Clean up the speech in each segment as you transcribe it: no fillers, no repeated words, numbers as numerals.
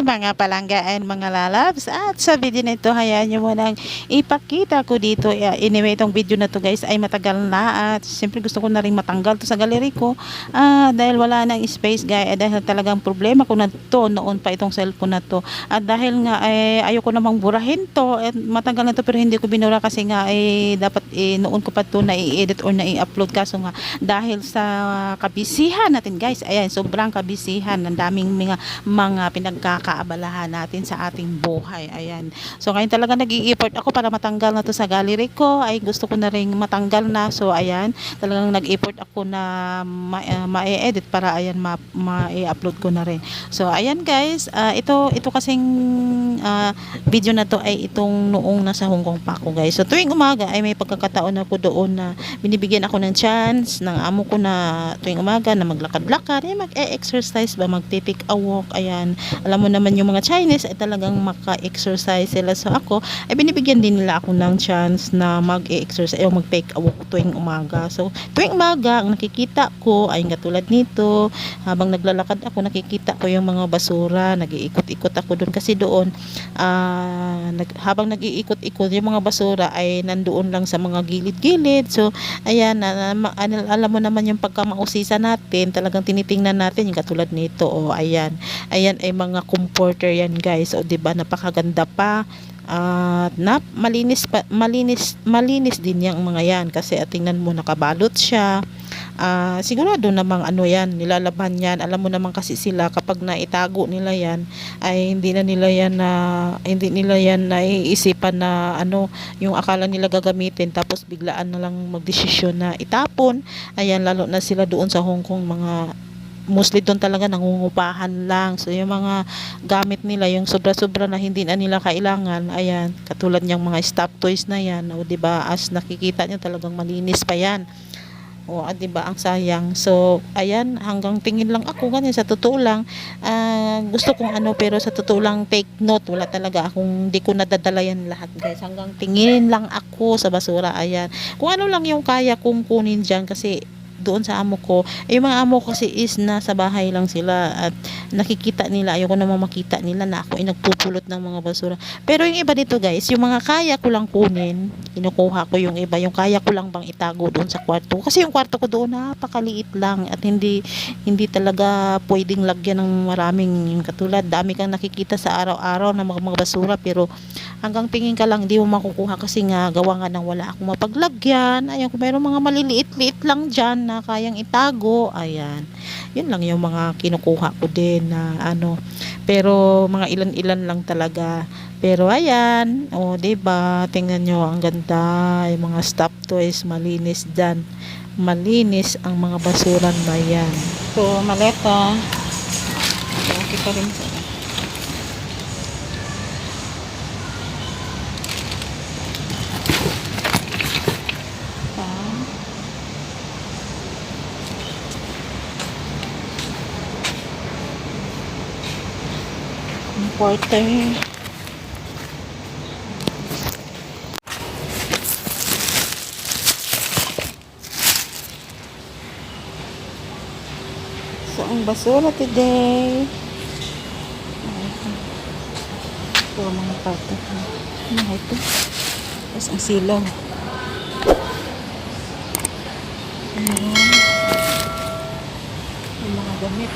mga palangga and mga lalabs. At sa video na ito, hayaan nyo munang ipakita ko dito. Anyway, itong video na to guys ay matagal na. At siyempre gusto ko na rin matanggal to sa galeri ko. Dahil wala nang space guys. Dahil talagang problema ko na to noon pa itong cellphone na to. At dahil nga ayoko namang burahin to. At matagal na to pero hindi ko binura kasi nga dapat noon ko pa to na i-edit or na i-upload. Kaso nga dahil sa kabisihan natin guys. Ayan, sobrang kabisihan. Ang daming mga pinagkakaabalahan natin sa ating buhay. Ayan. So ngayon talaga nag-i-effort ako para matanggal na to sa gallery ko. Ay gusto ko na ring matanggal na. So ayan, talagang nag-effort ako na ma-edit para ayan ma-i-upload ko na rin. So ayan guys, ito kasing video na to ay itong noong nasa Hong Kong pa ako guys. So tuwing umaga ay may pagkakataon ako doon na binibigyan ako ng chance ng amo ko na tuwing umaga na maglakad-lakad, mag-exercise ba, mag-take a walk. Ayan, alam mo naman yung mga Chinese ay talagang maka-exercise sila. So ako ay binibigyan din nila ako ng chance na mag-exercise o mag-take a walk tuwing umaga. So tuwing umaga ang nakikita ko ay katulad nito, habang naglalakad ako nakikita ko yung mga basura, nag-iikot-ikot ako doon kasi doon habang nag-iikot-ikot yung mga basura ay nandoon lang sa mga gilid-gilid. So ayan, alam mo naman yung pagkamausisa natin, talagang tinitingnan natin yung katulad nito. O ayan ay mga comforter yan guys. O diba, napakaganda pa. Malinis din yung mga yan kasi tingnan mo nakabalot siya. Sigurado namang yan, nilalaban yan. Alam mo naman kasi sila kapag naitago nila yan ay hindi nila yan naiisipan na yung akala nila gagamitin tapos biglaan na lang magdesisyon na itapon. Ayan, lalo na sila doon sa Hong Kong, mga mostly doon talaga nangungupahan lang. So yung mga gamit nila, yung sobra-sobra na hindi na nila kailangan, ayan, katulad niyang mga stop toys na yan, o diba, as nakikita niyo talagang malinis pa yan. O diba, ang sayang. So ayan, hanggang tingin lang ako ganyan, sa totoo lang. Gusto kong pero sa totoo lang, take note, wala talaga akong, hindi ko nadadala yan lahat guys. Hanggang tingin lang ako sa basura. Ayan, kung ano lang yung kaya kong kunin dyan kasi doon sa amo ko, yung mga amo ko kasi is nasa bahay lang sila at nakikita nila, ayoko namang makita nila na ako ay nagpupulot ng mga basura. Pero yung iba dito guys, yung mga kaya ko lang kunin, kinukuha ko yung iba, yung kaya ko lang bang itago doon sa kwarto. Kasi yung kwarto ko doon napakaliit lang at hindi talaga pwedeng lagyan ng maraming, yung katulad, dami kang nakikita sa araw-araw na mga basura pero hanggang tingin ka lang, hindi mo makukuha kasi nga gawa nga ng wala akong mapaglagyan. Ayan, kung mayroong mga maliliit-liit lang dyan na kayang itago, ayan, yun lang yung mga kinukuha ko din na pero mga ilan-ilan lang talaga. Pero ayan, diba, tingnan nyo, ang ganda, yung mga stop toys, malinis dyan, malinis ang mga basuran na yan. So maleta, okay pa rin. Importer. So ang basura today, ito mga pato, ito, tapos ang silaw, yung mga damit,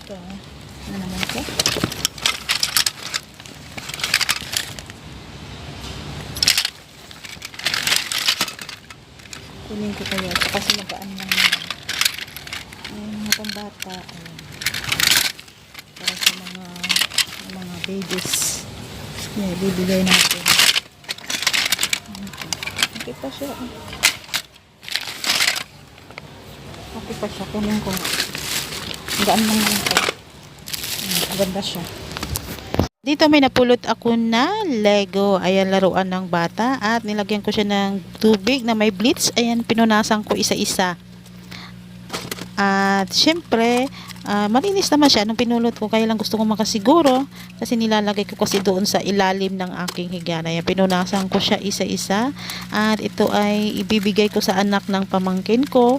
ito, naman ito. Kunin ko kaya ito kasi magaan lang naman. Mga pambata, para sa mga babies. Bibigay natin. Okay pa siya. Okay pa siya. Kunin ko. Gaan lang ito. Ganda siya. Dito may napulot ako na Lego. Ayan, laruan ng bata. At nilagyan ko siya ng tubig na may bleach. Ayan, pinunasan ko isa-isa. At syempre, Malinis naman siya nung pinulot ko, kaya lang gusto ko makasiguro kasi nilalagay ko kasi doon sa ilalim ng aking higana. Yan, pinunasan ko siya isa-isa at ito ay ibibigay ko sa anak ng pamangkin ko.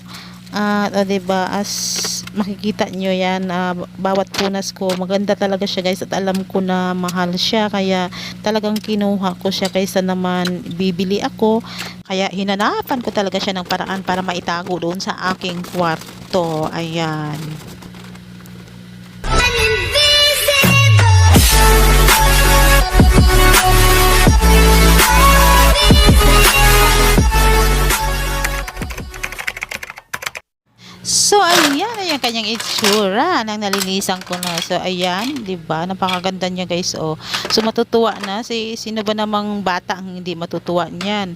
At diba, as makikita nyo yan, bawat punas ko maganda talaga siya guys, at alam ko na mahal siya, kaya talagang kinuha ko siya kaysa naman bibili ako. Kaya hinanapan ko talaga siya ng paraan para maitago doon sa aking kwarto. Ayan. So ayan, ayan kanyang itsura nang nalinisan ko na. So ayan, 'di ba? Napakaganda niya, guys. Oh. So matutuwa na sino ba namang bata ang hindi matutuwa niyan.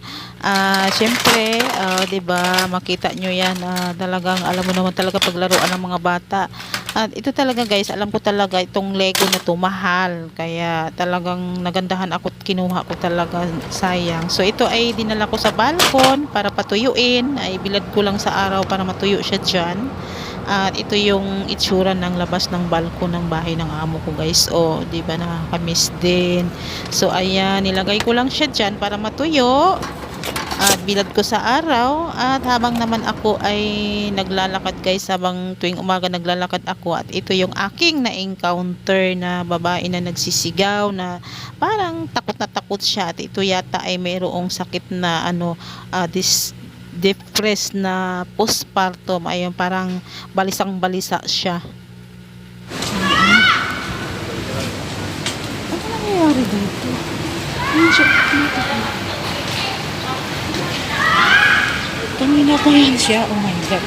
Syempre, 'di ba? Makita nyo 'yan. Talagang alam mo naman talaga paglaruan ng mga bata. At ito talaga, guys, alam ko talaga itong Lego na to mahal. Kaya talagang nagandahan ako at kinuha ko talaga, sayang. So ito ay dinala ko sa balkon para patuyuin. Ay bilad ko lang sa araw para matuyo siya dyan. At ito yung itsura ng labas ng balkon ng bahay ng amo ko, guys. O, di ba, nakakamiss din. So ayan, nilagay ko lang siya dyan para matuyo. At bilad ko sa araw, at habang naman ako ay naglalakad, guys, habang tuwing umaga naglalakad ako, at ito yung aking na-encounter na babae na nagsisigaw na parang takot na takot siya, at ito yata ay mayroong sakit na depressed na postpartum. Ayun, parang balisang balisa siya. Ano nangyayari dito? Kanina pa yan siya. Oh my God.